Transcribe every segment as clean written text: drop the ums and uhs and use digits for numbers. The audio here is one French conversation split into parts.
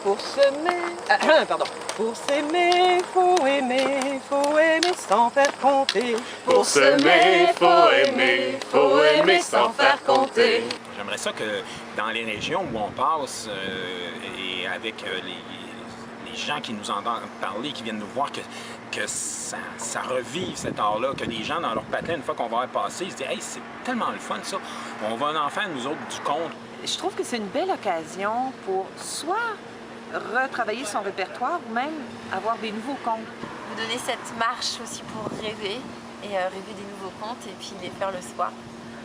Pour s'aimer, pardon. Pour s'aimer, faut aimer sans faire compter. Pour s'aimer, faut aimer sans faire compter. J'aimerais ça que dans les régions où on passe et avec les gens qui nous entendent parler, qui viennent nous voir, que ça revive cet art-là, que les gens dans leur patin, une fois qu'on va y passer, ils se disent « Hey, c'est tellement le fun ça, on va en faire nous autres du conte. » Je trouve que c'est une belle occasion pour soit retravailler son répertoire ou même avoir des nouveaux contes. Vous donner cette marche aussi pour rêver et rêver des nouveaux contes et puis les faire le soir.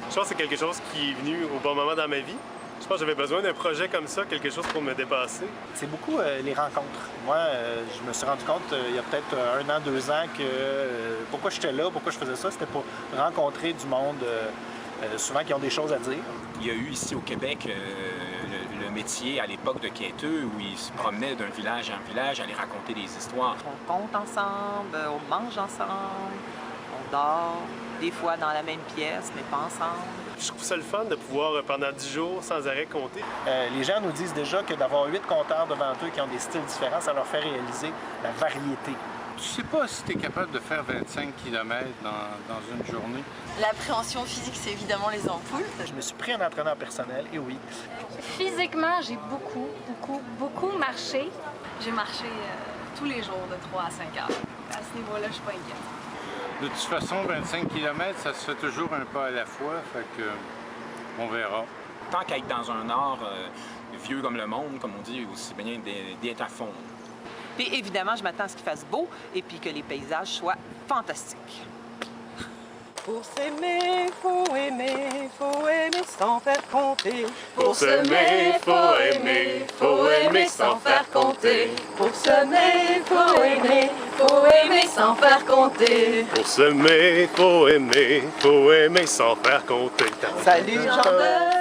Je pense que c'est quelque chose qui est venu au bon moment dans ma vie. Je pense que j'avais besoin d'un projet comme ça, quelque chose pour me dépasser. C'est beaucoup les rencontres. Moi, je me suis rendu compte il y a peut-être 1 an, 2 ans que pourquoi j'étais là, pourquoi je faisais ça, c'était pour rencontrer du monde, souvent qui ont des choses à dire. Il y a eu ici au Québec le métier à l'époque de quêteux où ils se promenaient d'un village en village, allaient raconter des histoires. On compte ensemble, on mange ensemble, on dort, des fois dans la même pièce, mais pas ensemble. Je trouve ça le fun de pouvoir, pendant 10 jours, sans arrêt compter. Les gens nous disent déjà que d'avoir 8 compteurs devant eux qui ont des styles différents, ça leur fait réaliser la variété. Tu sais pas si tu es capable de faire 25 km dans une journée. L'appréhension physique, c'est évidemment les ampoules. Je me suis pris un entraîneur personnel, et oui. Physiquement, j'ai beaucoup marché. J'ai marché tous les jours de 3 à 5 heures. À ce niveau-là, je suis pas inquiète. De toute façon, 25 km, ça se fait toujours un pas à la fois, fait que on verra. Tant qu'à être dans un art vieux comme le monde, comme on dit, aussi bien d'être à fond. Puis évidemment, je m'attends à ce qu'il fasse beau et puis que les paysages soient fantastiques. Pour s'aimer, faut aimer sans faire compter. Pour s'aimer, faut aimer sans faire compter. Pour s'aimer, faut aimer sans faire compter. Pour s'aimer, faut aimer sans faire compter. Salut, Jean-Baptiste!